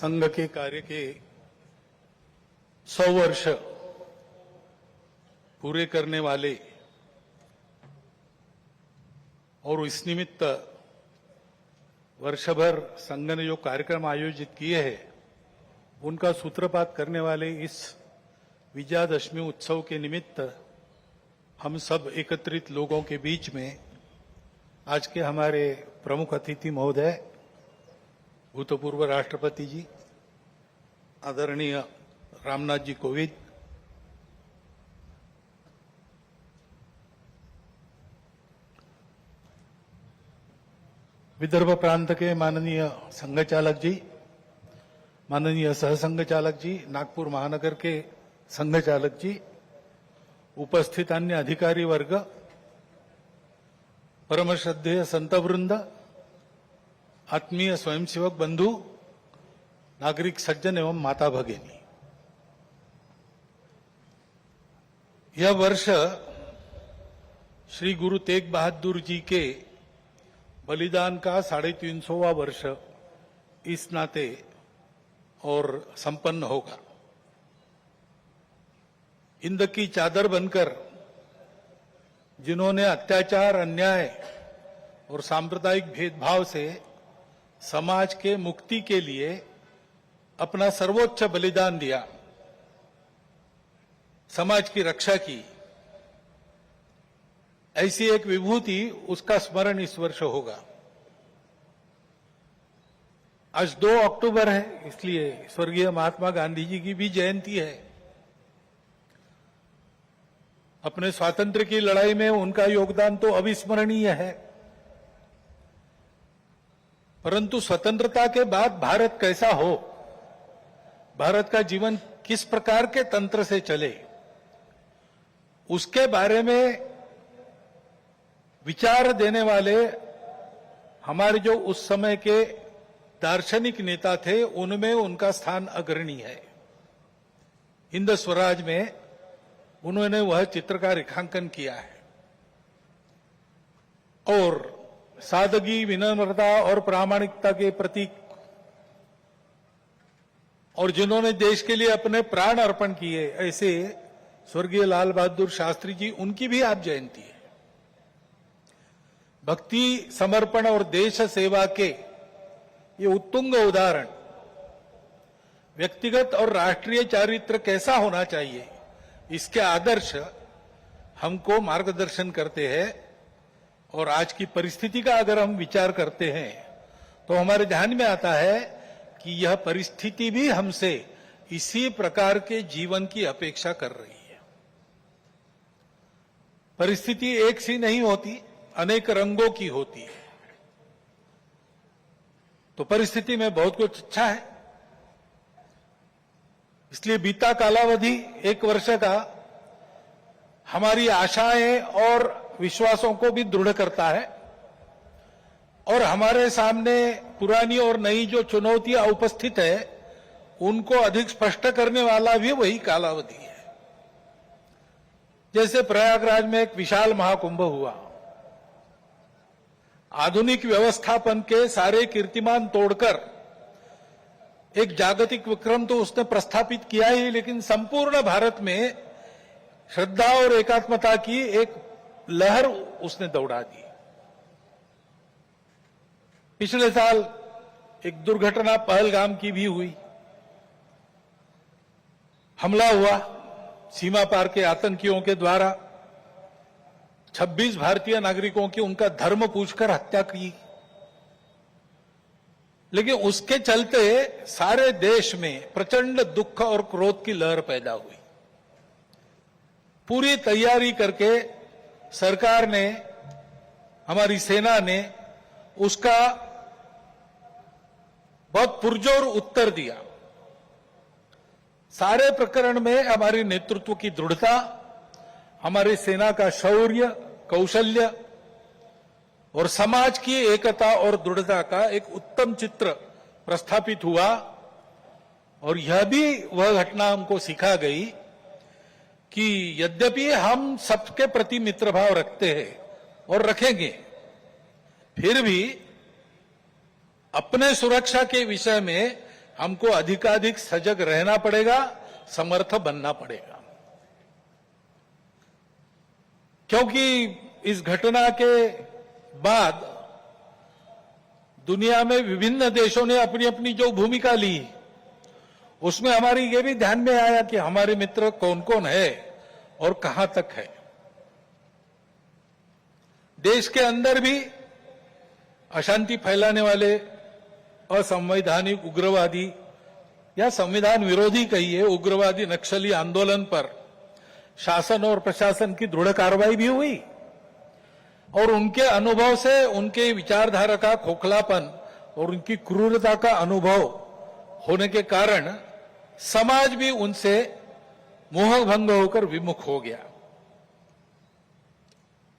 संघ के कार्य के 100 वर्ष पूरे करने वाले और इस निमित्त वर्षभर संघ ने जो कार्यक्रम आयोजित किए हैं उनका सूत्रपात करने वाले इस विजयादशमी उत्सव के निमित्त हम सब एकत्रित लोगों के बीच में आज के हमारे प्रमुख अतिथि महोदय भूतपूर्व राष्ट्रपति जी आदरणीय रामनाथ जी कोविंद, विदर्भ प्रांत के माननीय संघ चालक जी, माननीय सहसंघ चालक जी, नागपुर महानगर के संघ चालक जी, उपस्थित अन्य अधिकारी वर्ग, परम श्रद्धेय संतवृंद, आत्मीय स्वयंसेवक बंधु, नागरिक सज्जन एवं माता भगिनी, यह वर्ष श्री गुरु तेग बहादुर जी के बलिदान का 350वां वर्ष इस नाते और संपन्न होगा। हिंद की चादर बनकर जिन्होंने अत्याचार, अन्याय और सांप्रदायिक भेदभाव से समाज के मुक्ति के लिए अपना सर्वोच्च बलिदान दिया, समाज की रक्षा की, ऐसी एक विभूति, उसका स्मरण इस वर्ष होगा। आज 2 अक्टूबर है, इसलिए स्वर्गीय महात्मा गांधी जी की भी जयंती है। अपने स्वातंत्र्य की लड़ाई में उनका योगदान तो अविस्मरणीय है, परंतु स्वतंत्रता के बाद भारत कैसा हो, भारत का जीवन किस प्रकार के तंत्र से चले, उसके बारे में विचार देने वाले हमारे जो उस समय के दार्शनिक नेता थे, उनमें उनका स्थान अग्रणी है। हिंद स्वराज में उन्होंने वह चित्र का रेखांकन किया है और सादगी, विनम्रता और प्रामाणिकता के प्रतीक, और जिन्होंने देश के लिए अपने प्राण अर्पण किए, ऐसे स्वर्गीय लाल बहादुर शास्त्री जी, उनकी भी आज जयंती है। भक्ति, समर्पण और देश सेवा के ये उत्तुंग उदाहरण व्यक्तिगत और राष्ट्रीय चारित्र कैसा होना चाहिए, इसके आदर्श हमको मार्गदर्शन करते हैं। और आज की परिस्थिति का अगर हम विचार करते हैं तो हमारे ध्यान में आता है कि यह परिस्थिति भी हमसे इसी प्रकार के जीवन की अपेक्षा कर रही है। परिस्थिति एक सी नहीं होती, अनेक रंगों की होती है। तो परिस्थिति में बहुत कुछ अच्छा है, इसलिए बीता कालावधि 1 वर्ष का हमारी आशाएं और विश्वासों को भी दृढ़ करता है और हमारे सामने पुरानी और नई जो चुनौतियां उपस्थित है उनको अधिक स्पष्ट करने वाला भी वही कालावधि है। जैसे प्रयागराज में एक विशाल महाकुंभ हुआ, आधुनिक व्यवस्थापन के सारे कीर्तिमान तोड़कर एक जागतिक विक्रम तो उसने प्रस्थापित किया ही, लेकिन संपूर्ण भारत में श्रद्धा और एकात्मता की एक लहर उसने दौड़ा दी। पिछले साल एक दुर्घटना पहलगाम की भी हुई, हमला हुआ सीमा पार के आतंकियों के द्वारा, 26 भारतीय नागरिकों की उनका धर्म पूछकर हत्या की। लेकिन उसके चलते सारे देश में प्रचंड दुख और क्रोध की लहर पैदा हुई। पूरी तैयारी करके सरकार ने, हमारी सेना ने उसका बहुत पुरजोर उत्तर दिया। सारे प्रकरण में हमारी नेतृत्व की दृढ़ता, हमारी सेना का शौर्य, कौशल्य और समाज की एकता और दृढ़ता का एक उत्तम चित्र प्रस्थापित हुआ। और यह भी वह घटना हमको सिखा गई कि यद्यपि हम सबके प्रति मित्रभाव रखते हैं और रखेंगे, फिर भी अपने सुरक्षा के विषय में हमको अधिकाधिक सजग रहना पड़ेगा, समर्थ बनना पड़ेगा। क्योंकि इस घटना के बाद दुनिया में विभिन्न देशों ने अपनी अपनी जो भूमिका ली, उसमें हमारी ये भी ध्यान में आया कि हमारे मित्र कौन कौन है और कहां तक है। देश के अंदर भी अशांति फैलाने वाले असंवैधानिक उग्रवादी या संविधान विरोधी कहिए उग्रवादी नक्सली आंदोलन पर शासन और प्रशासन की दृढ़ कार्रवाई भी हुई और उनके अनुभव से उनके विचारधारा का खोखलापन और उनकी क्रूरता का अनुभव होने के कारण समाज भी उनसे मोहभंग होकर विमुख हो गया।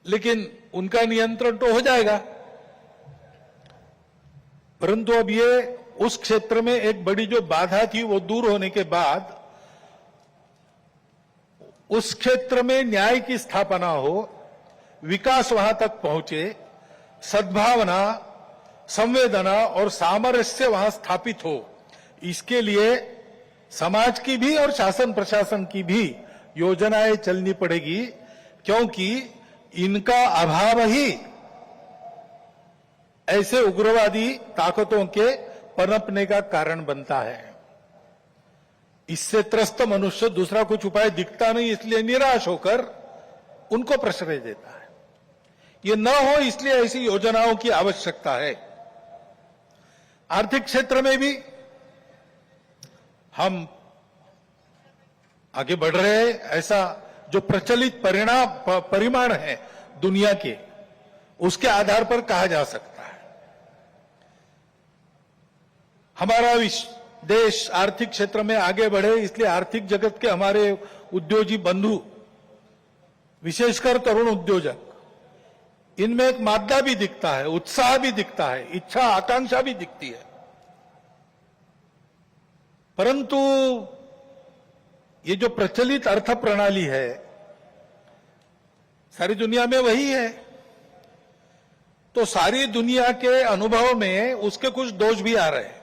लेकिन उनका नियंत्रण तो हो जाएगा, परंतु अब ये उस क्षेत्र में एक बड़ी जो बाधा थी वो दूर होने के बाद उस क्षेत्र में न्याय की स्थापना हो, विकास वहां तक पहुंचे, सद्भावना, संवेदना और सामरस्य वहां स्थापित हो, इसके लिए समाज की भी और शासन प्रशासन की भी योजनाएं चलनी पड़ेगी, क्योंकि इनका अभाव ही ऐसे उग्रवादी ताकतों के पनपने का कारण बनता है। इससे त्रस्त मनुष्य दूसरा कुछ उपाय दिखता नहीं, इसलिए निराश होकर उनको प्रश्रय देता है। ये न हो इसलिए ऐसी योजनाओं की आवश्यकता है। आर्थिक क्षेत्र में भी हम आगे बढ़ रहे हैं। ऐसा जो प्रचलित परिमाण है दुनिया के, उसके आधार पर कहा जा सकता है हमारा देश आर्थिक क्षेत्र में आगे बढ़े, इसलिए आर्थिक जगत के हमारे उद्योगी बंधु, विशेषकर तरुण उद्योजक, इनमें एक मादा भी दिखता है, उत्साह भी दिखता है, इच्छा आकांक्षा भी दिखती है। परंतु ये जो प्रचलित अर्थ प्रणाली है सारी दुनिया में वही है, तो सारी दुनिया के अनुभव में उसके कुछ दोष भी आ रहे हैं।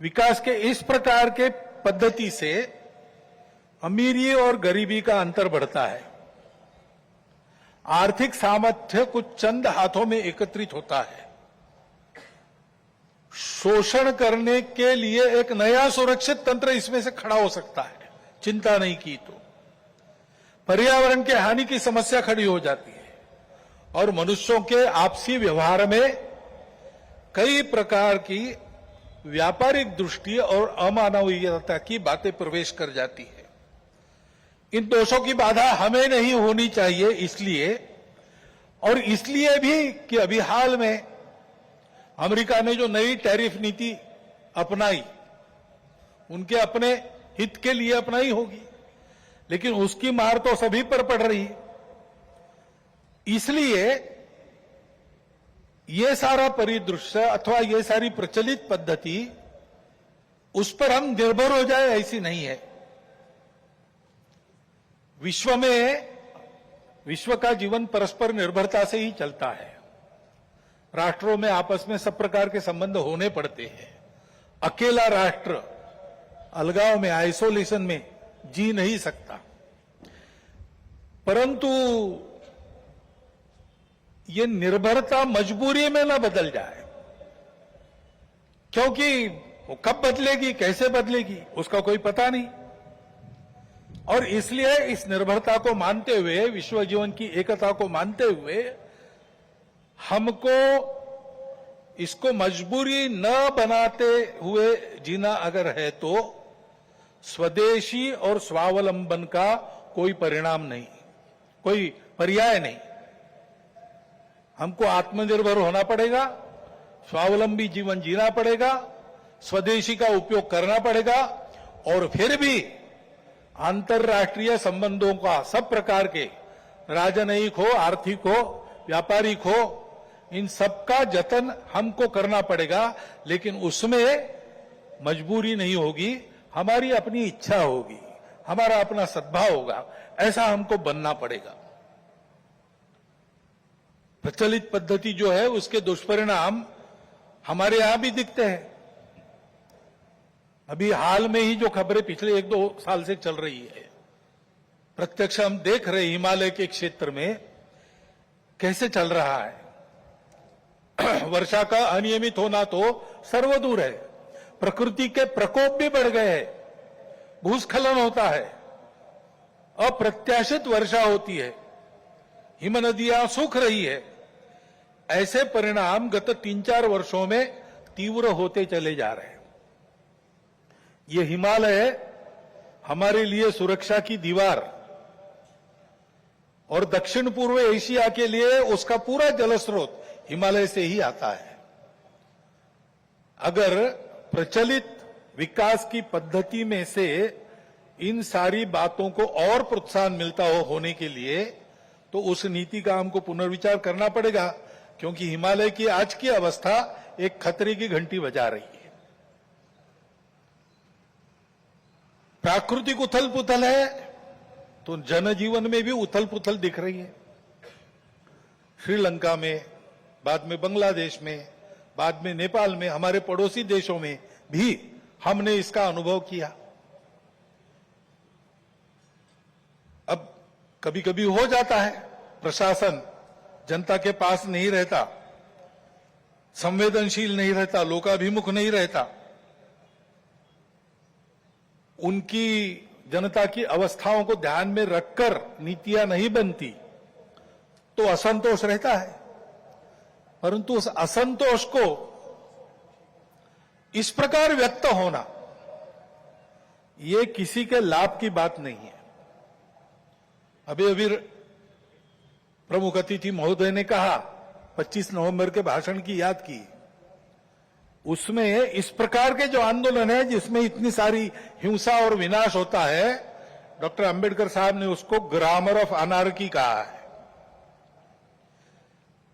विकास के इस प्रकार के पद्धति से अमीरी और गरीबी का अंतर बढ़ता है। आर्थिक सामर्थ्य कुछ चंद हाथों में एकत्रित होता है। शोषण करने के लिए एक नया सुरक्षित तंत्र इसमें से खड़ा हो सकता है, चिंता नहीं की तो। पर्यावरण के हानि की समस्या खड़ी हो जाती है और मनुष्यों के आपसी व्यवहार में कई प्रकार की व्यापारिक दृष्टि और अमानवीयता की बातें प्रवेश कर जाती है। इन दोषों की बाधा हमें नहीं होनी चाहिए, इसलिए भी कि अभी हाल में अमेरिका ने जो नई टैरिफ नीति अपनाई, उनके अपने हित के लिए अपनाई होगी, लेकिन उसकी मार तो सभी पर पड़ रही है। इसलिए ये सारा परिदृश्य अथवा ये सारी प्रचलित पद्धति उस पर हम निर्भर हो जाए ऐसी नहीं है। विश्व का जीवन परस्पर निर्भरता से ही चलता है। राष्ट्रों में आपस में सब प्रकार के संबंध होने पड़ते हैं। अकेला राष्ट्र अलगाव में, आइसोलेशन में जी नहीं सकता। परंतु ये निर्भरता मजबूरी में न बदल जाए, क्योंकि वो कब बदलेगी, कैसे बदलेगी, उसका कोई पता नहीं। और इसलिए इस निर्भरता को मानते हुए, विश्व जीवन की एकता को मानते हुए, हमको इसको मजबूरी न बनाते हुए जीना अगर है तो स्वदेशी और स्वावलंबन का कोई परिणाम नहीं, कोई पर्याय नहीं। हमको आत्मनिर्भर होना पड़ेगा, स्वावलंबी जीवन जीना पड़ेगा, स्वदेशी का उपयोग करना पड़ेगा और फिर भी अंतर्राष्ट्रीय संबंधों का सब प्रकार के, राजनयिक हो, आर्थिक हो, व्यापारिक हो, इन सबका जतन हमको करना पड़ेगा। लेकिन उसमें मजबूरी नहीं होगी, हमारी अपनी इच्छा होगी, हमारा अपना सद्भाव होगा, ऐसा हमको बनना पड़ेगा। प्रचलित पद्धति जो है उसके दुष्परिणाम हमारे यहां भी दिखते हैं। अभी हाल में ही जो खबरें पिछले 1-2 साल से चल रही है, प्रत्यक्ष हम देख रहे हिमालय के क्षेत्र में कैसे चल रहा है। वर्षा का अनियमित होना तो सर्वदूर है, प्रकृति के प्रकोप भी बढ़ गए हैं, भूस्खलन होता है, अप्रत्याशित वर्षा होती है, हिम नदियां सूख रही है। ऐसे परिणाम गत 3-4 वर्षों में तीव्र होते चले जा रहे हैं। ये हिमालय हमारे लिए सुरक्षा की दीवार और दक्षिण पूर्व एशिया के लिए उसका पूरा जलस्रोत हिमालय से ही आता है। अगर प्रचलित विकास की पद्धति में से इन सारी बातों को और प्रोत्साहन मिलता होने के लिए, तो उस नीति का हमको पुनर्विचार करना पड़ेगा, क्योंकि हिमालय की आज की अवस्था एक खतरे की घंटी बजा रही है। प्राकृतिक उथल पुथल है तो जनजीवन में भी उथल पुथल दिख रही है। श्रीलंका में, बाद में बांग्लादेश में, बाद में नेपाल में, हमारे पड़ोसी देशों में भी हमने इसका अनुभव किया। अब कभी कभी हो जाता है, प्रशासन जनता के पास नहीं रहता, संवेदनशील नहीं रहता, लोकाभिमुख नहीं रहता, उनकी जनता की अवस्थाओं को ध्यान में रखकर नीतियां नहीं बनती, तो असंतोष रहता है। परंतु उस असंतोष को इस प्रकार व्यक्त होना, ये किसी के लाभ की बात नहीं है। अभी अभी प्रमुख अतिथि महोदय ने कहा, 25 नवंबर के भाषण की याद की, उसमें इस प्रकार के जो आंदोलन है जिसमें इतनी सारी हिंसा और विनाश होता है, डॉक्टर अंबेडकर साहब ने उसको ग्रामर ऑफ अनार्की कहा है।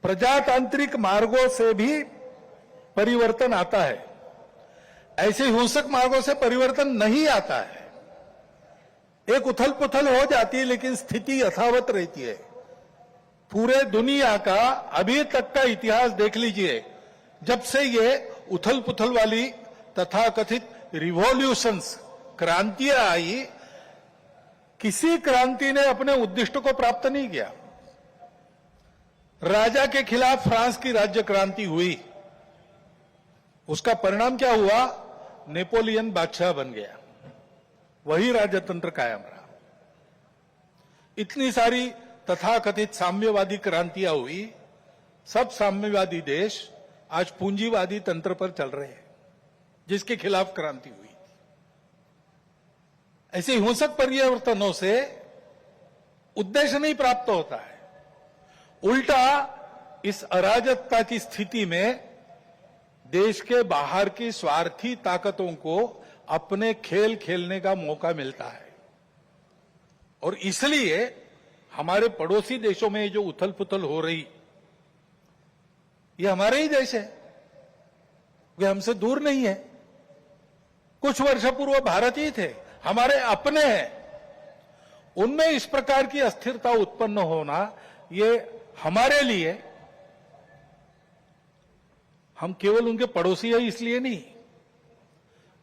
प्रजातांत्रिक मार्गों से भी परिवर्तन आता है, ऐसे हिंसक मार्गों से परिवर्तन नहीं आता है। एक उथल पुथल हो जाती है, लेकिन स्थिति यथावत रहती है। पूरे दुनिया का अभी तक का इतिहास देख लीजिए, जब से ये उथल पुथल वाली तथाकथित रिवॉल्यूशंस, क्रांतियां आई, किसी क्रांति ने अपने उद्दिष्ट को प्राप्त नहीं किया। राजा के खिलाफ फ्रांस की राज्य क्रांति हुई, उसका परिणाम क्या हुआ? नेपोलियन बादशाह बन गया, वही राजतंत्र कायम रहा। इतनी सारी तथाकथित साम्यवादी क्रांतियां हुई, सब साम्यवादी देश आज पूंजीवादी तंत्र पर चल रहे हैं, जिसके खिलाफ क्रांति हुई। ऐसे हिंसक परिवर्तनों से उद्देश्य नहीं प्राप्त होता है, उल्टा इस अराजकता की स्थिति में देश के बाहर की स्वार्थी ताकतों को अपने खेल खेलने का मौका मिलता है। और इसलिए हमारे पड़ोसी देशों में जो उथल पुथल हो रही, ये हमारे ही देश है, वे हमसे दूर नहीं है। कुछ वर्ष पूर्व भारत ही थे, हमारे अपने हैं। उनमें इस प्रकार की अस्थिरता उत्पन्न होना, ये हमारे लिए, हम केवल उनके पड़ोसी हैं इसलिए नहीं,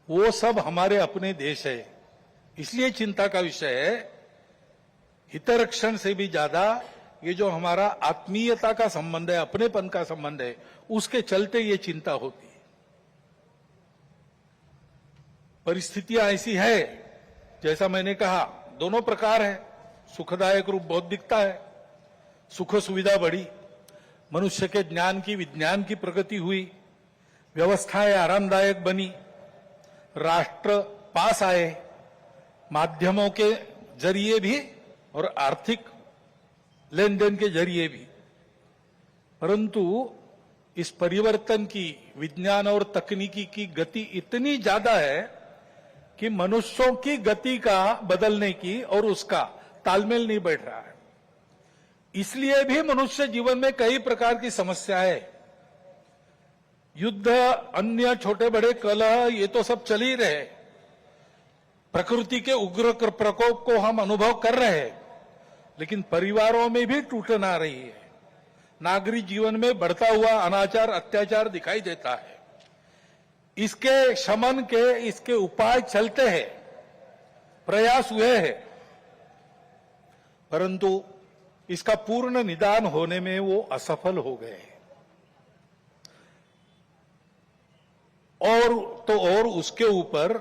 वो सब हमारे अपने देश है, इसलिए चिंता का विषय है। हितरक्षण से भी ज्यादा ये जो हमारा आत्मीयता का संबंध है, अपनेपन का संबंध है, उसके चलते ये चिंता होती है। परिस्थितियां ऐसी है, जैसा मैंने कहा, दोनों प्रकार है। सुखदायक रूप बहुत दिखता है, सुख सुविधा बढ़ी, मनुष्य के ज्ञान की, विज्ञान की प्रगति हुई, व्यवस्थाएं आरामदायक बनी, राष्ट्र पास आए, माध्यमों के जरिए भी और आर्थिक लेन देन के जरिए भी। परंतु इस परिवर्तन की, विज्ञान और तकनीकी की गति इतनी ज्यादा है कि मनुष्यों की गति का बदलने की और उसका तालमेल नहीं बैठ रहा है। इसलिए भी मनुष्य जीवन में कई प्रकार की समस्याएं, युद्ध, अन्य छोटे बड़े कलह, ये तो सब चल ही रहे। प्रकृति के उग्र प्रकोप को हम अनुभव कर रहे हैं, लेकिन परिवारों में भी टूटन आ रही है। नागरिक जीवन में बढ़ता हुआ अनाचार, अत्याचार दिखाई देता है। इसके शमन के इसके उपाय चलते हैं, प्रयास हुए हैं, परंतु इसका पूर्ण निदान होने में वो असफल हो गए। और उसके ऊपर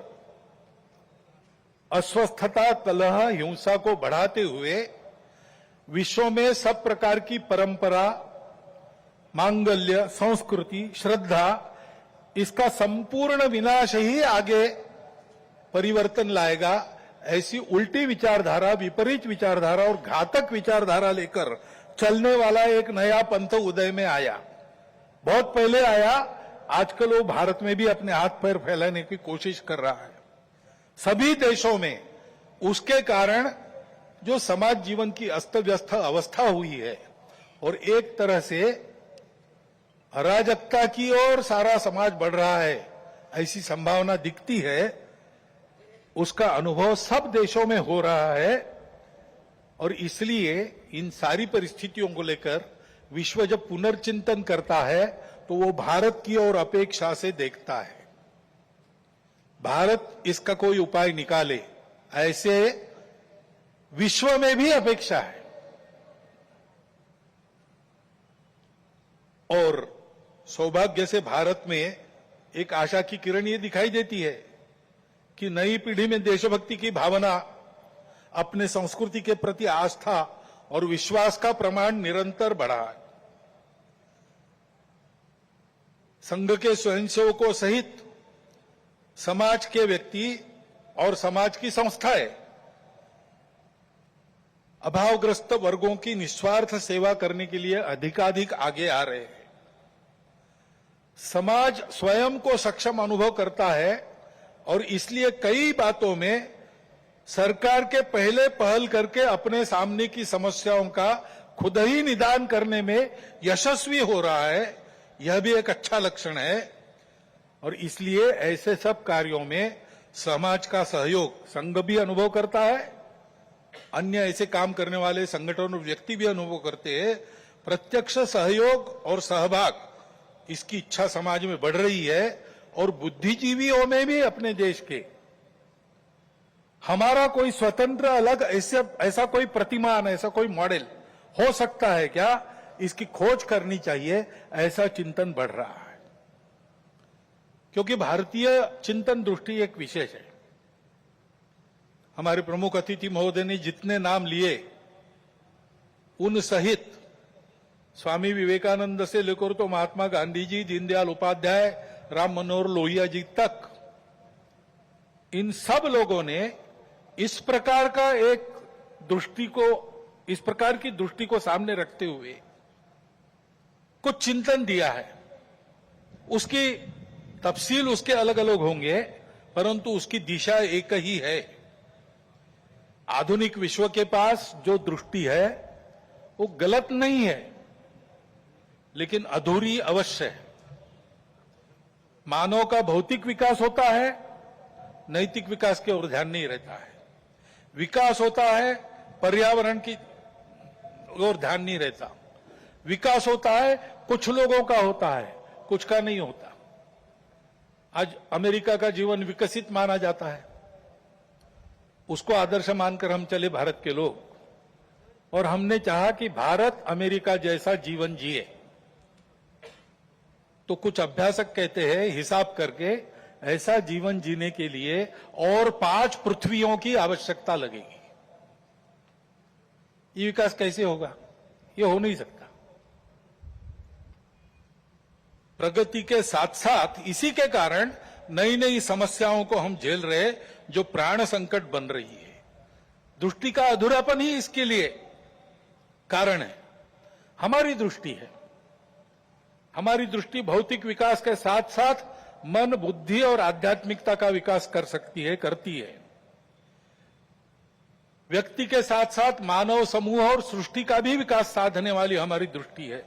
अस्वस्थता, कलह, हिंसा को बढ़ाते हुए विश्व में सब प्रकार की परंपरा, मांगल्य, संस्कृति, श्रद्धा, इसका संपूर्ण विनाश ही आगे परिवर्तन लाएगा। ऐसी उल्टी विचारधारा, विपरीत विचारधारा और घातक विचारधारा लेकर चलने वाला एक नया पंथ उदय में आया। बहुत पहले आया, आजकल वो भारत में भी अपने हाथ पैर फैलाने की कोशिश कर रहा है। सभी देशों में उसके कारण जो समाज जीवन की अस्त व्यस्त अवस्था हुई है और एक तरह से अराजकता की ओर सारा समाज बढ़ रहा है, ऐसी संभावना दिखती है। उसका अनुभव सब देशों में हो रहा है और इसलिए इन सारी परिस्थितियों को लेकर विश्व जब पुनर्चिंतन करता है तो वो भारत की ओर अपेक्षा से देखता है। भारत इसका कोई उपाय निकाले, ऐसे विश्व में भी अपेक्षा है। और सौभाग्य से भारत में एक आशा की किरण ये दिखाई देती है कि नई पीढ़ी में देशभक्ति की भावना, अपने संस्कृति के प्रति आस्था और विश्वास का प्रमाण निरंतर बढ़ा है। संघ के स्वयंसेवकों सहित समाज के व्यक्ति और समाज की संस्थाएं अभावग्रस्त वर्गों की निस्वार्थ सेवा करने के लिए अधिकाधिक आगे आ रहे हैं। समाज स्वयं को सक्षम अनुभव करता है और इसलिए कई बातों में सरकार के पहले पहल करके अपने सामने की समस्याओं का खुद ही निदान करने में यशस्वी हो रहा है। यह भी एक अच्छा लक्षण है और इसलिए ऐसे सब कार्यों में समाज का सहयोग संघ भी अनुभव करता है, अन्य ऐसे काम करने वाले संगठन और व्यक्ति भी अनुभव करते हैं। प्रत्यक्ष सहयोग और सहभाग, इसकी इच्छा समाज में बढ़ रही है और बुद्धिजीवियों में भी अपने देश के हमारा कोई स्वतंत्र अलग ऐसा कोई प्रतिमान, ऐसा कोई मॉडल हो सकता है क्या, इसकी खोज करनी चाहिए, ऐसा चिंतन बढ़ रहा है। क्योंकि भारतीय चिंतन दृष्टि एक विशेष है। हमारे प्रमुख अतिथि महोदय ने जितने नाम लिए उन सहित स्वामी विवेकानंद से लेकर तो महात्मा गांधी जी, दीनदयाल उपाध्याय, राम मनोहर लोहिया जी तक, इन सब लोगों ने इस प्रकार की दृष्टि को सामने रखते हुए कुछ चिंतन दिया है। उसकी तफसील उसके अलग अलग होंगे, परंतु उसकी दिशा एक ही है। आधुनिक विश्व के पास जो दृष्टि है वो गलत नहीं है, लेकिन अधूरी अवश्य है। मानव का भौतिक विकास होता है, नैतिक विकास की ओर ध्यान नहीं रहता है। विकास होता है, पर्यावरण की ओर ध्यान नहीं रहता। विकास होता है, कुछ लोगों का होता है, कुछ का नहीं होता। आज अमेरिका का जीवन विकसित माना जाता है, उसको आदर्श मानकर हम चले भारत के लोग, और हमने चाहा कि भारत अमेरिका जैसा जीवन जिए। तो कुछ अभ्यासक कहते हैं, हिसाब करके ऐसा जीवन जीने के लिए और 5 पृथ्वियों की आवश्यकता लगेगी। ये विकास कैसे होगा? ये हो नहीं सकता। प्रगति के साथ साथ इसी के कारण नई नई समस्याओं को हम झेल रहे, जो प्राण संकट बन रही है। दृष्टि का अधूरापन ही इसके लिए कारण है। हमारी दृष्टि है, हमारी दृष्टि भौतिक विकास के साथ साथ मन, बुद्धि और आध्यात्मिकता का विकास कर सकती है, करती है। व्यक्ति के साथ साथ मानव समूह और सृष्टि का भी विकास साधने वाली हमारी दृष्टि है।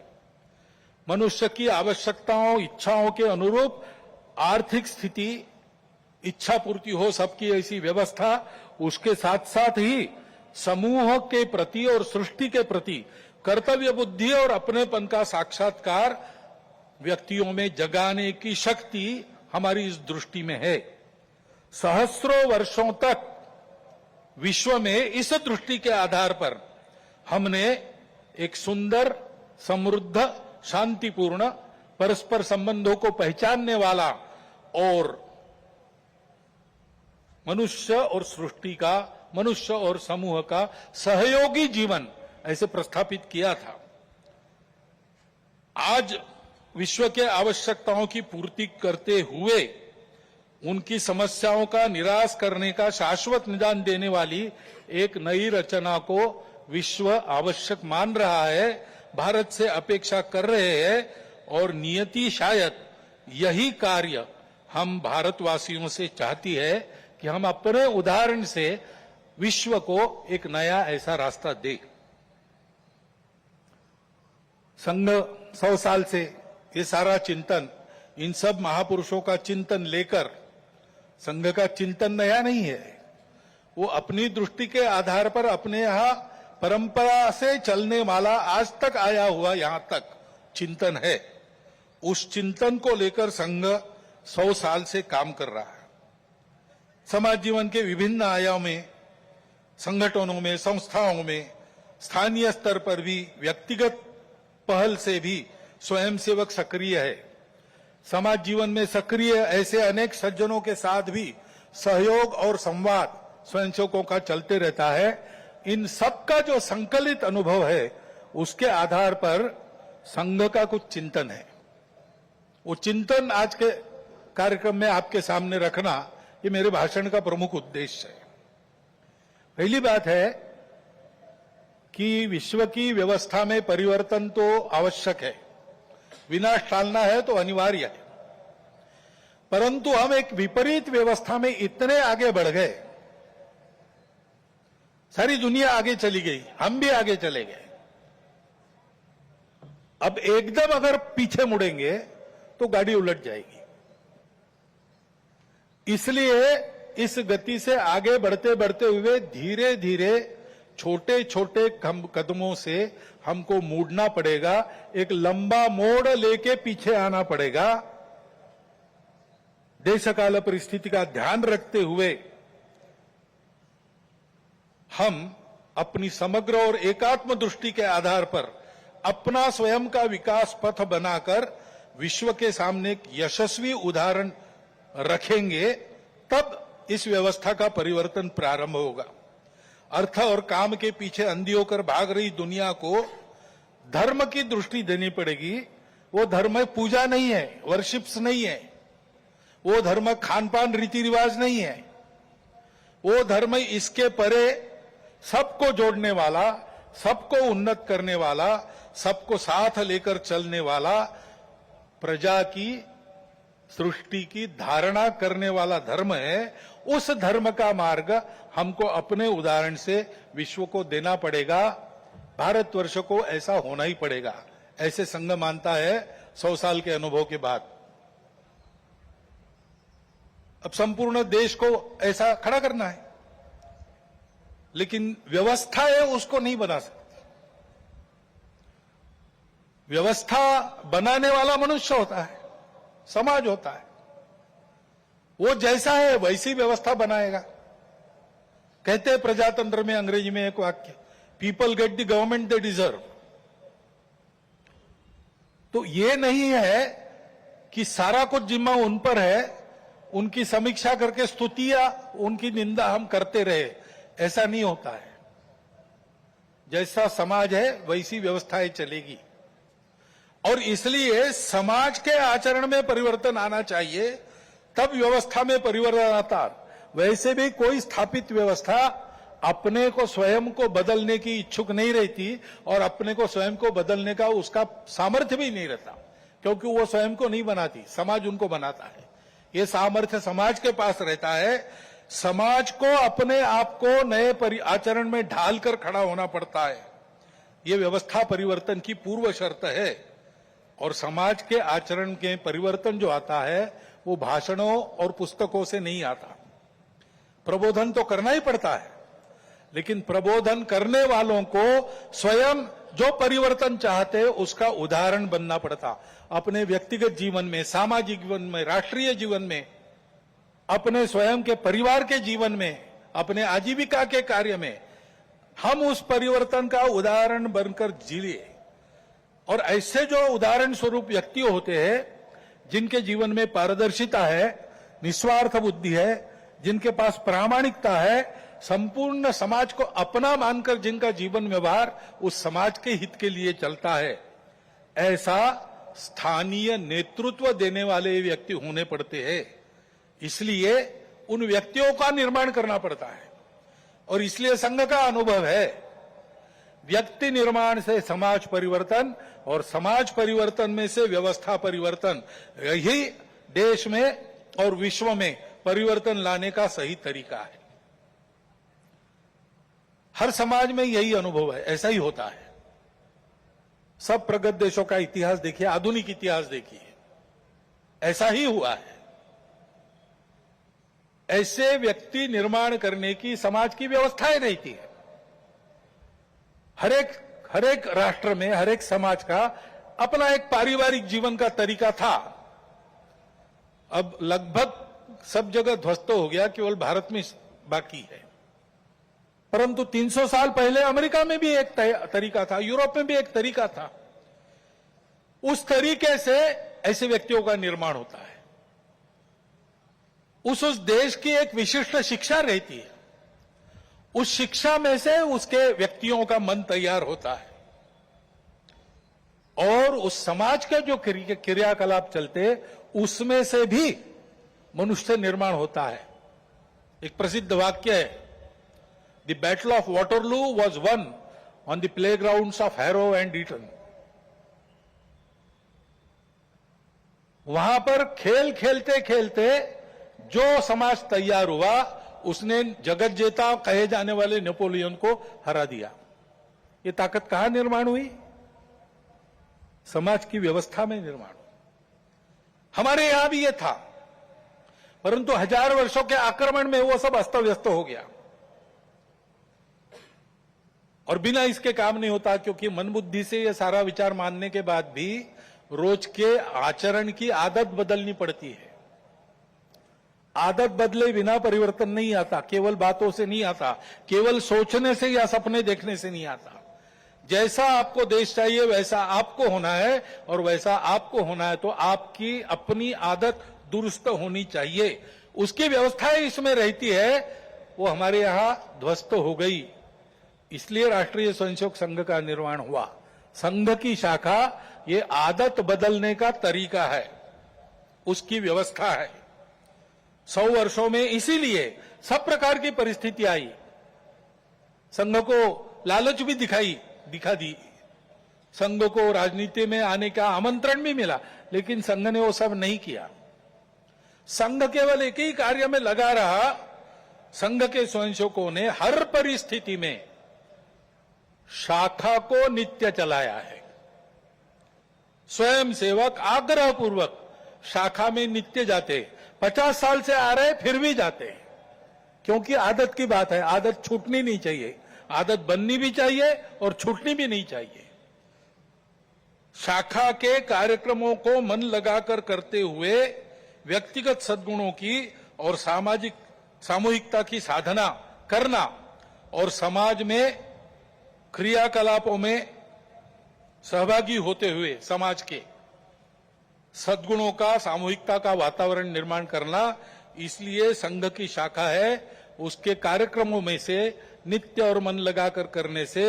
मनुष्य की आवश्यकताओं, इच्छाओं के अनुरूप आर्थिक स्थिति, इच्छा पूर्ति हो सबकी, ऐसी व्यवस्था, उसके साथ साथ ही समूह के प्रति और सृष्टि के प्रति कर्तव्य बुद्धि और अपनेपन का साक्षात्कार व्यक्तियों में जगाने की शक्ति हमारी इस दृष्टि में है। सहस्रों वर्षों तक विश्व में इस दृष्टि के आधार पर हमने एक सुंदर, समृद्ध, शांतिपूर्ण परस्पर संबंधों को पहचानने वाला और मनुष्य और सृष्टि का, मनुष्य और समूह का सहयोगी जीवन ऐसे प्रस्थापित किया था। आज विश्व के आवश्यकताओं की पूर्ति करते हुए उनकी समस्याओं का निराश करने का शाश्वत निदान देने वाली एक नई रचना को विश्व आवश्यक मान रहा है, भारत से अपेक्षा कर रहे हैं और नियति शायद यही कार्य हम भारतवासियों से चाहती है कि हम अपने उदाहरण से विश्व को एक नया ऐसा रास्ता दें। संघ 100 साल से ये सारा चिंतन, इन सब महापुरुषों का चिंतन लेकर, संघ का चिंतन नया नहीं है, वो अपनी दृष्टि के आधार पर अपने यहां परंपरा से चलने वाला आज तक आया हुआ यहां तक चिंतन है। उस चिंतन को लेकर संघ 100 साल से काम कर रहा है। समाज जीवन के विभिन्न आयामों में, संगठनों में, संस्थाओं में, स्थानीय स्तर पर भी, व्यक्तिगत पहल से भी स्वयंसेवक सक्रिय है। समाज जीवन में सक्रिय ऐसे अनेक सज्जनों के साथ भी सहयोग और संवाद स्वयंसेवकों का चलते रहता है। इन सबका जो संकलित अनुभव है, उसके आधार पर संघ का कुछ चिंतन है। वो चिंतन आज के कार्यक्रम में आपके सामने रखना, ये मेरे भाषण का प्रमुख उद्देश्य है। पहली बात है कि विश्व की व्यवस्था में परिवर्तन तो आवश्यक है, विनाश टालना है तो अनिवार्य है, परंतु हम एक विपरीत व्यवस्था में इतने आगे बढ़ गए, सारी दुनिया आगे चली गई, हम भी आगे चले गए। अब एकदम अगर पीछे मुड़ेंगे तो गाड़ी उलट जाएगी। इसलिए इस गति से आगे बढ़ते बढ़ते हुए धीरे धीरे छोटे छोटे कदमों से हमको मुड़ना पड़ेगा, एक लंबा मोड़ लेके पीछे आना पड़ेगा। देश काल परिस्थिति का ध्यान रखते हुए हम अपनी समग्र और एकात्म दृष्टि के आधार पर अपना स्वयं का विकास पथ बनाकर विश्व के सामने एक यशस्वी उदाहरण रखेंगे, तब इस व्यवस्था का परिवर्तन प्रारंभ होगा। अर्थ और काम के पीछे अंधी होकर भाग रही दुनिया को धर्म की दृष्टि देनी पड़ेगी। वो धर्म पूजा नहीं है, वर्शिप्स नहीं है, वो धर्म खान पान रीति रिवाज नहीं है, वो धर्म इसके परे सबको जोड़ने वाला, सबको उन्नत करने वाला, सबको साथ लेकर चलने वाला, प्रजा की, सृष्टि की धारणा करने वाला धर्म है। उस धर्म का मार्ग हमको अपने उदाहरण से विश्व को देना पड़ेगा, भारतवर्ष को ऐसा होना ही पड़ेगा, ऐसे संघ मानता है 100 साल के अनुभव के बाद। अब संपूर्ण देश को ऐसा खड़ा करना है, लेकिन व्यवस्था है उसको नहीं बना सकते। व्यवस्था बनाने वाला मनुष्य होता है, समाज होता है, वो जैसा है वैसी व्यवस्था बनाएगा। कहते हैं प्रजातंत्र में अंग्रेजी में एक वाक्य, people get the government they deserve. तो ये नहीं है कि सारा कुछ जिम्मा उन पर है, उनकी समीक्षा करके स्तुतियां, उनकी निंदा हम करते रहे, ऐसा नहीं होता है। जैसा समाज है वैसी व्यवस्थाएं चलेगी, और इसलिए समाज के आचरण में परिवर्तन आना चाहिए, तब व्यवस्था में परिवर्तन आता। वैसे भी कोई स्थापित व्यवस्था अपने को स्वयं को बदलने की इच्छुक नहीं रहती, और अपने को स्वयं को बदलने का उसका सामर्थ्य भी नहीं रहता, क्योंकि वो स्वयं को नहीं बनाती, समाज उनको बनाता है। ये सामर्थ्य समाज के पास रहता है। समाज को अपने आप को नए आचरण में ढालकर खड़ा होना पड़ता है। ये व्यवस्था परिवर्तन की पूर्व शर्त है, और समाज के आचरण के परिवर्तन जो आता है वो भाषणों और पुस्तकों से नहीं आता। प्रबोधन तो करना ही पड़ता है, लेकिन प्रबोधन करने वालों को स्वयं जो परिवर्तन चाहते उसका उदाहरण बनना पड़ता। अपने व्यक्तिगत जीवन में, सामाजिक जीवन में, राष्ट्रीय जीवन में, अपने स्वयं के परिवार के जीवन में, अपने आजीविका के कार्य में हम उस परिवर्तन का उदाहरण बनकर जिए। और ऐसे जो उदाहरण स्वरूप व्यक्ति होते हैं जिनके जीवन में पारदर्शिता है, निस्वार्थ बुद्धि है, जिनके पास प्रामाणिकता है, संपूर्ण समाज को अपना मानकर जिनका जीवन व्यवहार उस समाज के हित के लिए चलता है, ऐसा स्थानीय नेतृत्व देने वाले व्यक्ति होने पड़ते हैं। इसलिए उन व्यक्तियों का निर्माण करना पड़ता है। और इसलिए संघ का अनुभव है, व्यक्ति निर्माण से समाज परिवर्तन और समाज परिवर्तन में से व्यवस्था परिवर्तन, यही देश में और विश्व में परिवर्तन लाने का सही तरीका है। हर समाज में यही अनुभव है, ऐसा ही होता है। सब प्रगत देशों का इतिहास देखिए, आधुनिक इतिहास देखिए, ऐसा ही हुआ है। ऐसे व्यक्ति निर्माण करने की समाज की व्यवस्थाएं रहती है। हर एक राष्ट्र में, हर एक समाज का अपना एक पारिवारिक जीवन का तरीका था। अब लगभग सब जगह ध्वस्त हो गया, केवल भारत में बाकी है। परंतु 300 साल पहले अमेरिका में भी एक तरीका था, यूरोप में भी एक तरीका था। उस तरीके से ऐसे व्यक्तियों का निर्माण होता है। उस देश की एक विशिष्ट शिक्षा रहती है। उस शिक्षा में से उसके व्यक्तियों का मन तैयार होता है और उस समाज के जो क्रियाकलाप चलते उसमें से भी मनुष्य निर्माण होता है। एक प्रसिद्ध वाक्य है, the battle of Waterloo was won on the playgrounds of Harrow and Eton. वहां पर खेल खेलते खेलते जो समाज तैयार हुआ उसने जगत जेता कहे जाने वाले नेपोलियन को हरा दिया। ये ताकत कहां निर्माण हुई? समाज की व्यवस्था में निर्माण हुआ। हमारे यहां भी ये था, परंतु 1000 वर्षों के आक्रमण में वो सब अस्त व्यस्त हो गया और बिना इसके काम नहीं होता, क्योंकि मन बुद्धि से ये सारा विचार मानने के बाद भी रोज के आचरण की आदत बदलनी पड़ती है। आदत बदले बिना परिवर्तन नहीं आता, केवल बातों से नहीं आता, केवल सोचने से या सपने देखने से नहीं आता। जैसा आपको देश चाहिए वैसा आपको होना है, और वैसा आपको होना है तो आपकी अपनी आदत दुरुस्त होनी चाहिए। उसकी व्यवस्था इसमें रहती है, वो हमारे यहां ध्वस्त हो गई। इसलिए राष्ट्रीय स्वयंसेवक संघ का निर्माण हुआ। संघ की शाखा ये आदत बदलने का तरीका है, उसकी व्यवस्था है। 100 वर्षों में इसीलिए सब प्रकार की परिस्थिति आई। संघ को लालच भी दिखा दी, संघ को राजनीति में आने का आमंत्रण भी मिला, लेकिन संघ ने वो सब नहीं किया। संघ केवल एक ही कार्य में लगा रहा। संघ के स्वयंसेवकों ने हर परिस्थिति में शाखा को नित्य चलाया है। स्वयंसेवक आग्रहपूर्वक शाखा में नित्य जाते, 50 साल से आ रहे फिर भी जाते, क्योंकि आदत की बात है। आदत छूटनी नहीं चाहिए, आदत बननी भी चाहिए और छूटनी भी नहीं चाहिए। शाखा के कार्यक्रमों को मन लगाकर करते हुए व्यक्तिगत सद्गुणों की और सामूहिकता की साधना करना और समाज में क्रियाकलापों में सहभागी होते हुए समाज के सद्गुणों का, सामूहिकता का वातावरण निर्माण करना, इसलिए संघ की शाखा है। उसके कार्यक्रमों में से नित्य और मन लगाकर करने से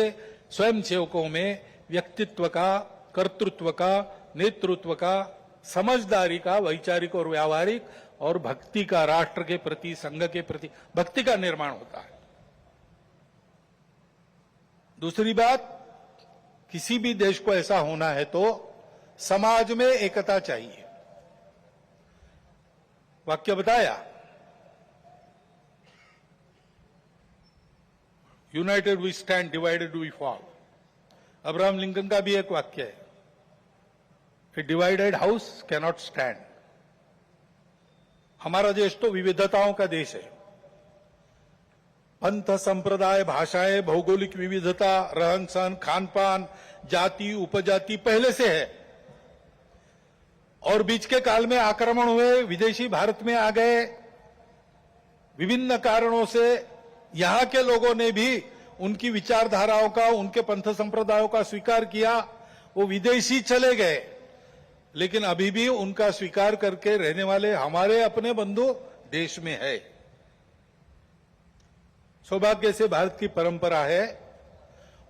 स्वयंसेवकों में व्यक्तित्व का, कर्तृत्व का, नेतृत्व का, समझदारी का, वैचारिक और व्यावहारिक और भक्ति का, राष्ट्र के प्रति, संघ के प्रति भक्ति का निर्माण होता है। दूसरी बात, किसी भी देश को ऐसा होना है तो समाज में एकता चाहिए। वाक्य बताया, united we stand, divided we fall. Abraham Lincoln का भी एक वाक्य है, a divided house can not stand. हमारा देश तो विविधताओं का देश है, पंथ, संप्रदाय, भाषाएं, भौगोलिक विविधता, रहन सहन, खान पान, जाति, उपजाति पहले से है और बीच के काल में आक्रमण हुए, विदेशी भारत में आ गए। विभिन्न कारणों से यहां के लोगों ने भी उनकी विचारधाराओं का, उनके पंथ संप्रदायों का स्वीकार किया। वो विदेशी चले गए, लेकिन अभी भी उनका स्वीकार करके रहने वाले हमारे अपने बंधु देश में है। सौभाग्य से भारत की परंपरा है,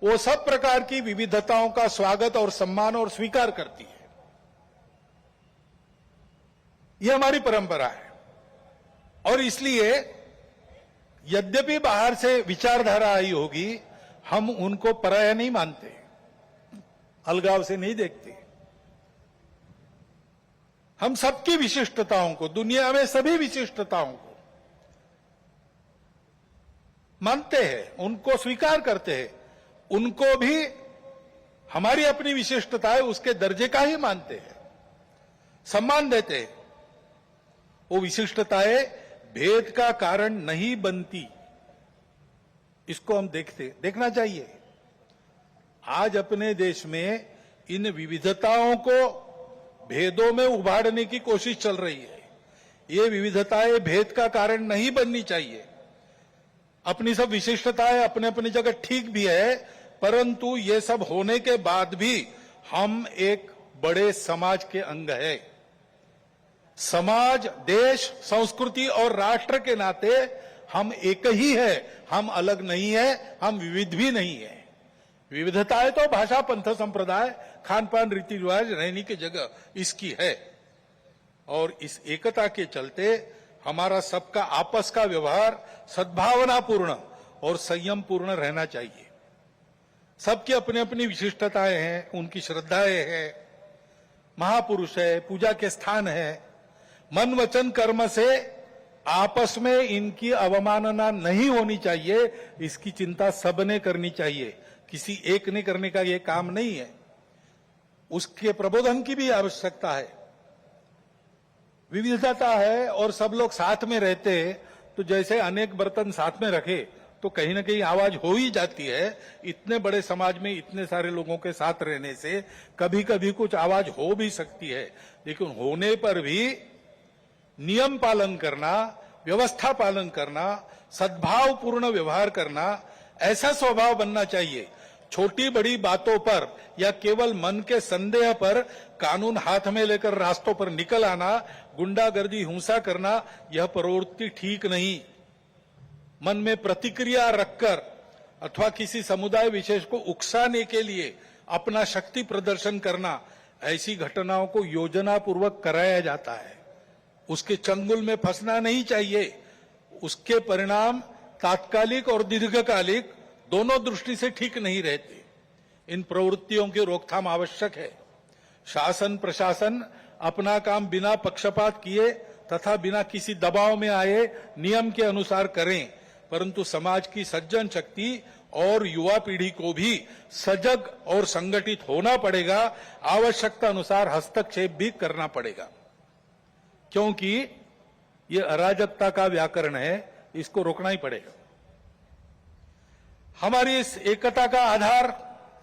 वो सब प्रकार की विविधताओं का स्वागत और सम्मान और स्वीकार करती है। ये हमारी परंपरा है और इसलिए यद्यपि बाहर से विचारधारा आई होगी, हम उनको पराया नहीं मानते, अलगाव से नहीं देखते। हम सबकी विशिष्टताओं को, दुनिया में सभी विशिष्टताओं को मानते हैं, उनको स्वीकार करते हैं, उनको भी हमारी अपनी विशिष्टता है उसके दर्जे का ही मानते हैं, सम्मान देते हैं। वो विशिष्टताएं भेद का कारण नहीं बनती, इसको हम देखना चाहिए। आज अपने देश में इन विविधताओं को भेदों में उभारने की कोशिश चल रही है। ये विविधताएं भेद का कारण नहीं बननी चाहिए। अपनी सब विशिष्टताएं अपने अपनी जगह ठीक भी है, परंतु ये सब होने के बाद भी हम एक बड़े समाज के अंग है। समाज, देश, संस्कृति और राष्ट्र के नाते हम एक ही है, हम अलग नहीं है, हम विविध भी नहीं है। विविधताएं तो भाषा, पंथ, संप्रदाय, खान पान, रीति रिवाज, रहने की जगह इसकी है और इस एकता के चलते हमारा सबका आपस का व्यवहार सद्भावनापूर्ण और संयम पूर्ण रहना चाहिए। सबकी अपनी अपनी विशिष्टताएं हैं, उनकी श्रद्धाएं हैं, महापुरुष है, पूजा के स्थान है। मन वचन कर्म से आपस में इनकी अवमानना नहीं होनी चाहिए, इसकी चिंता सबने करनी चाहिए, किसी एक ने करने का यह काम नहीं है। उसके प्रबोधन की भी आवश्यकता है। विविधता है और सब लोग साथ में रहते हैं, तो जैसे अनेक बर्तन साथ में रखे तो कहीं ना कहीं आवाज हो ही जाती है। इतने बड़े समाज में इतने सारे लोगों के साथ रहने से कभी कभी कुछ आवाज हो भी सकती है, लेकिन होने पर भी नियम पालन करना, व्यवस्था पालन करना, सद्भावपूर्ण व्यवहार करना, ऐसा स्वभाव बनना चाहिए। छोटी बड़ी बातों पर या केवल मन के संदेह पर कानून हाथ में लेकर रास्तों पर निकल आना, गुंडागर्दी, हिंसा करना, यह प्रवृत्ति ठीक नहीं। मन में प्रतिक्रिया रखकर अथवा किसी समुदाय विशेष को उकसाने के लिए अपना शक्ति प्रदर्शन करना, ऐसी घटनाओं को योजनापूर्वक कराया जाता है। उसके चंगुल में फंसना नहीं चाहिए। उसके परिणाम तात्कालिक और दीर्घकालिक दोनों दृष्टि से ठीक नहीं रहते। इन प्रवृत्तियों की रोकथाम आवश्यक है। शासन प्रशासन अपना काम बिना पक्षपात किए तथा बिना किसी दबाव में आए नियम के अनुसार करें, परंतु समाज की सज्जन शक्ति और युवा पीढ़ी को भी सजग और संगठित होना पड़ेगा। आवश्यकता अनुसार हस्तक्षेप भी करना पड़ेगा, क्योंकि ये अराजकता का व्याकरण है, इसको रोकना ही पड़ेगा। हमारी इस एकता का आधार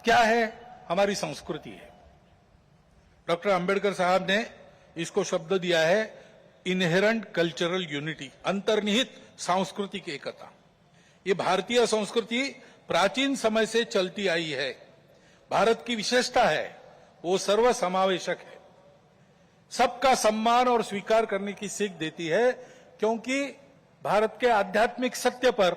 क्या है? हमारी संस्कृति है। डॉक्टर अंबेडकर साहब ने इसको शब्द दिया है इनहेरेंट कल्चरल यूनिटी, अंतर्निहित सांस्कृतिक एकता। ये भारतीय संस्कृति प्राचीन समय से चलती आई है। भारत की विशेषता है, वो सर्वसमावेशक है, सबका सम्मान और स्वीकार करने की सीख देती है, क्योंकि भारत के आध्यात्मिक सत्य पर,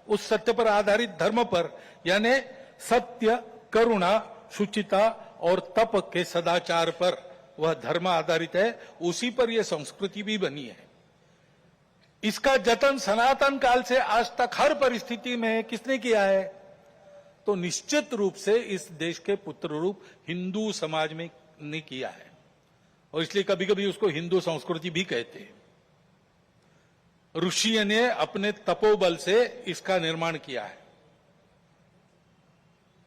उस सत्य पर आधारित धर्म पर, यानी सत्य, करुणा, शुचिता और तप के सदाचार पर वह धर्म आधारित है। उसी पर यह संस्कृति भी बनी है। इसका जतन सनातन काल से आज तक हर परिस्थिति में किसने किया है? तो निश्चित रूप से इस देश के पुत्र रूप हिंदू समाज में ने किया है, और इसलिए कभी कभी उसको हिंदू संस्कृति भी कहते हैं। ऋषि ने अपने तपोबल से इसका निर्माण किया है,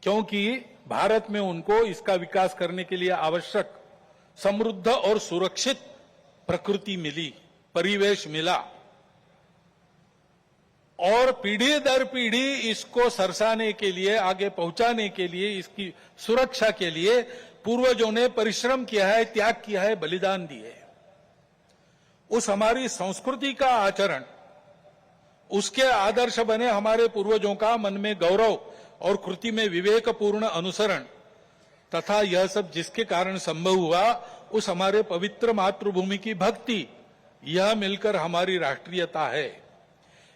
क्योंकि भारत में उनको इसका विकास करने के लिए आवश्यक समृद्ध और सुरक्षित प्रकृति मिली, परिवेश मिला। और पीढ़ी दर पीढ़ी इसको सरसाने के लिए, आगे पहुंचाने के लिए, इसकी सुरक्षा के लिए पूर्वजों ने परिश्रम किया है, त्याग किया है, बलिदान दिए। उस हमारी संस्कृति का आचरण, उसके आदर्श बने हमारे पूर्वजों का मन में गौरव और कृति में विवेकपूर्ण अनुसरण तथा यह सब जिसके कारण संभव हुआ, उस हमारे पवित्र मातृभूमि की भक्ति, यह मिलकर हमारी राष्ट्रीयता है।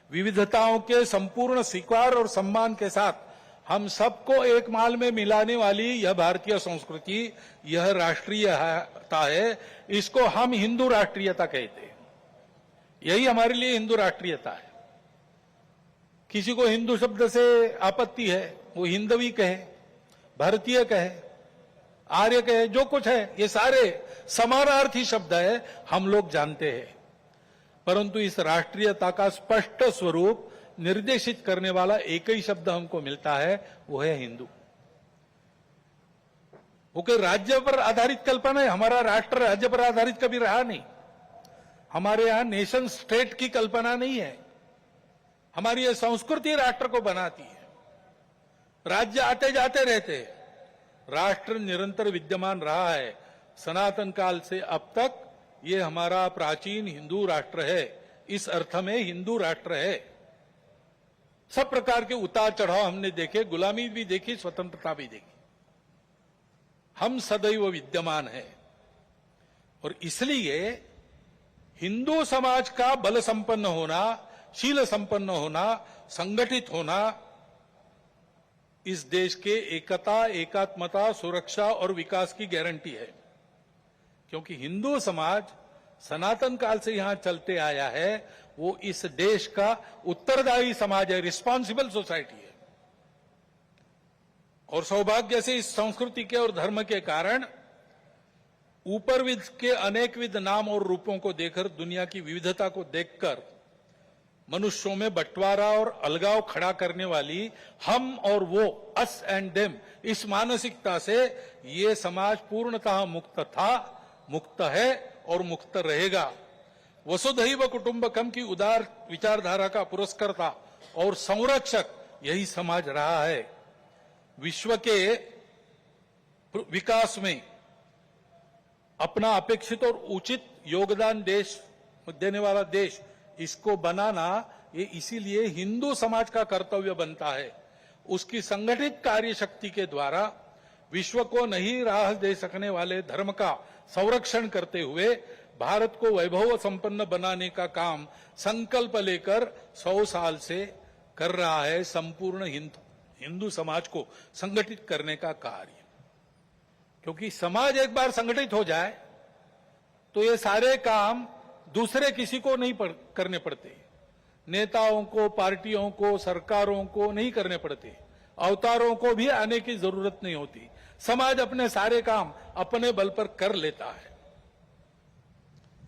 विविधताओं के संपूर्ण स्वीकार और सम्मान के साथ हम सबको एक माल में मिलाने वाली यह भारतीय संस्कृति, यह राष्ट्रीयता है। इसको हम हिंदू राष्ट्रीयता कहते हैं। यही हमारे लिए हिंदू राष्ट्रीयता है। किसी को हिंदू शब्द से आपत्ति है, वो हिंदवी कहे, भारतीय कहे, आर्य कहे, जो कुछ है, ये सारे समानार्थी शब्द है, हम लोग जानते हैं। परंतु इस राष्ट्रीयता का स्पष्ट स्वरूप निर्देशित करने वाला एक ही शब्द हमको मिलता है, वो है हिंदू। वो कोई राज्य पर आधारित कल्पना है। हमारा राष्ट्र राज्य पर आधारित कभी रहा नहीं। हमारे यहां नेशन स्टेट की कल्पना नहीं है। हमारी यह संस्कृति राष्ट्र को बनाती है। राज्य आते जाते रहते हैं। राष्ट्र निरंतर विद्यमान रहा है। सनातन काल से अब तक ये हमारा प्राचीन हिंदू राष्ट्र है। इस अर्थ में हिंदू राष्ट्र है। सब प्रकार के उतार चढ़ाव हमने देखे, गुलामी भी देखी, स्वतंत्रता भी देखी। हम सदैव विद्यमान है। और इसलिए हिंदू समाज का बल संपन्न होना, शील संपन्न होना, संगठित होना इस देश के एकता, एकात्मता, सुरक्षा और विकास की गारंटी है। क्योंकि हिंदू समाज सनातन काल से यहां चलते आया है। वो इस देश का उत्तरदायी समाज है, रिस्पॉन्सिबल सोसाइटी है। और सौभाग्य से इस संस्कृति के और धर्म के कारण ऊपरविद के अनेकविध नाम और रूपों को देखकर, दुनिया की विविधता को देखकर मनुष्यों में बंटवारा और अलगाव खड़ा करने वाली हम और वो, अस एंड देम, इस मानसिकता से ये समाज पूर्णतः मुक्त था, मुक्त है और मुक्त रहेगा। वसुधैव कुटुंबकम की उदार विचारधारा का पुरस्कर्ता और संरक्षक यही समाज रहा है। विश्व के विकास में अपना अपेक्षित और उचित योगदान देने वाला देश, इसको बनाना ये इसीलिए हिंदू समाज का कर्तव्य बनता है। उसकी संगठित कार्य शक्ति के द्वारा विश्व को नई राह दे सकने वाले धर्म का संरक्षण करते हुए भारत को वैभव संपन्न बनाने का काम संकल्प लेकर 100 साल से कर रहा है संपूर्ण हिंदू समाज को संगठित करने का कार्य। क्योंकि समाज एक बार संगठित हो जाए तो ये सारे काम दूसरे किसी को नहीं करने पड़ते। नेताओं को, पार्टियों को, सरकारों को नहीं करने पड़ते। अवतारों को भी आने की जरूरत नहीं होती। समाज अपने सारे काम अपने बल पर कर लेता है।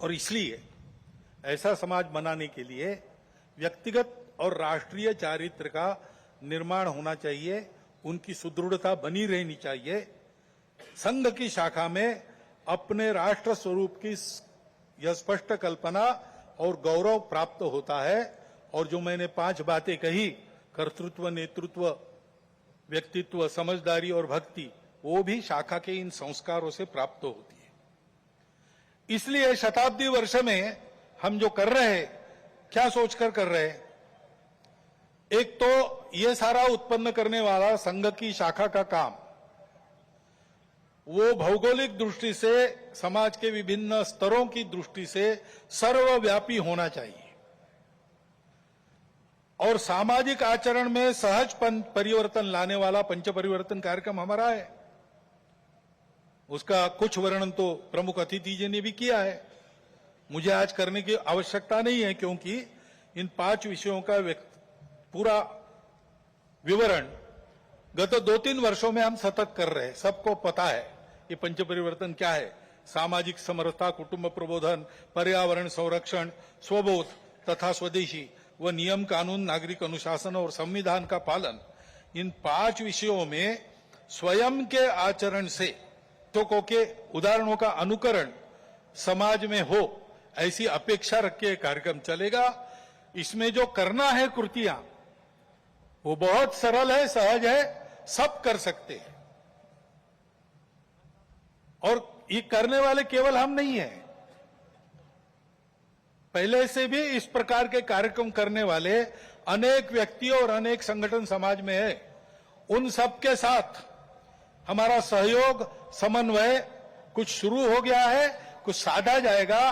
और इसलिए ऐसा समाज बनाने के लिए व्यक्तिगत और राष्ट्रीय चारित्र का निर्माण होना चाहिए। उनकी सुदृढ़ता बनी रहनी चाहिए। संघ की शाखा में अपने राष्ट्र स्वरूप की यह स्पष्ट कल्पना और गौरव प्राप्त होता है। और जो मैंने 5 बातें कही, कर्तृत्व, नेतृत्व, व्यक्तित्व, समझदारी और भक्ति, वो भी शाखा के इन संस्कारों से प्राप्त होती है। इसलिए शताब्दी वर्ष में हम जो कर रहे हैं, क्या सोचकर कर रहे हैं? एक तो ये सारा उत्पन्न करने वाला संघ की शाखा का काम, वो भौगोलिक दृष्टि से, समाज के विभिन्न स्तरों की दृष्टि से सर्वव्यापी होना चाहिए। और सामाजिक आचरण में सहज परिवर्तन लाने वाला पंच परिवर्तन कार्यक्रम हमारा है। उसका कुछ वर्णन तो प्रमुख अतिथि जी ने भी किया है। मुझे आज करने की आवश्यकता नहीं है, क्योंकि इन 5 विषयों का पूरा विवरण गत 2-3 वर्षों में हम सतत कर रहे हैं। सबको पता है ये पंच परिवर्तन क्या है। सामाजिक समरसता, कुटुंब प्रबोधन, पर्यावरण संरक्षण, स्वबोध तथा स्वदेशी व नियम कानून, नागरिक अनुशासन और संविधान का पालन, इन 5 विषयों में स्वयं के आचरण से लोगों के उदाहरणों का अनुकरण समाज में हो, ऐसी अपेक्षा रख के कार्यक्रम चलेगा। इसमें जो करना है कृतियां वो बहुत सरल है, सहज है, सब कर सकते हैं। और ये करने वाले केवल हम नहीं हैं, पहले से भी इस प्रकार के कार्यक्रम करने वाले अनेक व्यक्ति और अनेक संगठन समाज में है। उन सबके साथ हमारा सहयोग, समन्वय कुछ शुरू हो गया है, कुछ साधा जाएगा,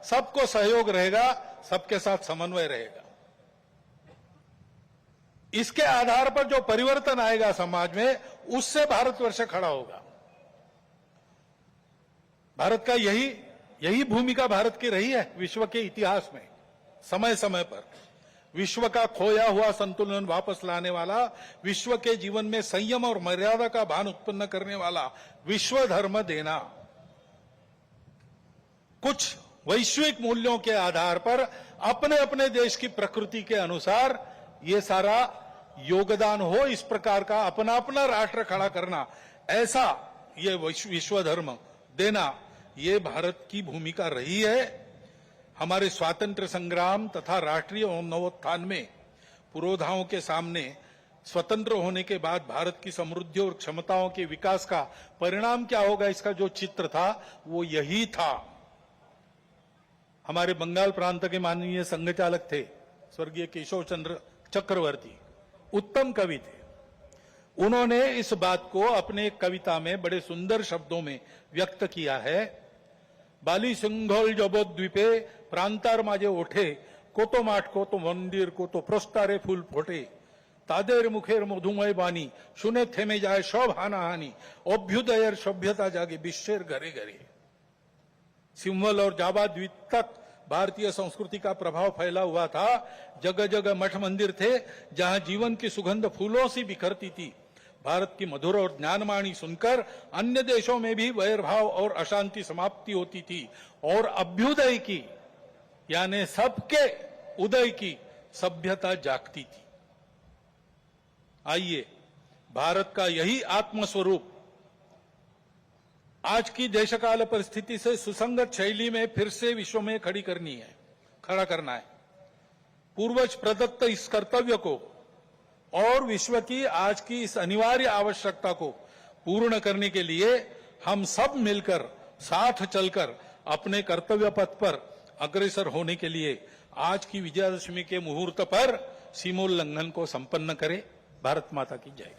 सबको सहयोग रहेगा, सबके साथ समन्वय रहेगा। इसके आधार पर जो परिवर्तन आएगा समाज में, उससे भारतवर्ष खड़ा होगा। भारत का यही भूमिका भारत की रही है विश्व के इतिहास में। समय समय पर विश्व का खोया हुआ संतुलन वापस लाने वाला, विश्व के जीवन में संयम और मर्यादा का भान उत्पन्न करने वाला विश्व धर्म देना, कुछ वैश्विक मूल्यों के आधार पर अपने अपने देश की प्रकृति के अनुसार ये सारा योगदान हो, इस प्रकार का अपना अपना राष्ट्र खड़ा करना, ऐसा ये विश्व धर्म देना, ये भारत की भूमिका रही है। हमारे स्वातंत्र संग्राम तथा राष्ट्रीय नवोत्थान में पुरोधाओं के सामने स्वतंत्र होने के बाद भारत की समृद्धि और क्षमताओं के विकास का परिणाम क्या होगा, इसका जो चित्र था वो यही था। हमारे बंगाल प्रांत के माननीय संघचालक थे स्वर्गीय केशव चंद्र चक्रवर्ती, उत्तम कवि थे। उन्होंने इस बात को अपने एक कविता में बड़े सुंदर शब्दों में व्यक्त किया है। बाली सिंघल जबोद्वीपे प्रांतार माझे ओठे, कोतो माठ कोतो मंदिर कोतो प्रस्तारे फूल फोटे, तादेर मुखेर मधुमय बानी, शुने थेमे जाए सब हानाहानी, अभ्युदयर सभ्यता जागे विश्वेर घरे घरे। सिंहल और जावा द्वीप तक भारतीय संस्कृति का प्रभाव फैला हुआ था। जगह जगह मठ मंदिर थे जहां जीवन की सुगंध फूलों से बिखरती थी। भारत की मधुर और ज्ञानवाणी सुनकर अन्य देशों में भी वैरभाव और अशांति समाप्ति होती थी और अभ्युदय की यानी सबके उदय की सभ्यता जागती थी। आइए भारत का यही आत्मस्वरूप आज की देशकाल परिस्थिति से सुसंगत शैली में फिर से विश्व में खड़ा करना है। पूर्वज प्रदत्त इस कर्तव्य को और विश्व की आज की इस अनिवार्य आवश्यकता को पूर्ण करने के लिए हम सब मिलकर, साथ चलकर अपने कर्तव्य पथ पर अग्रसर होने के लिए आज की विजयादशमी के मुहूर्त पर सीमोल्लंघन को संपन्न करें। भारत माता की जय।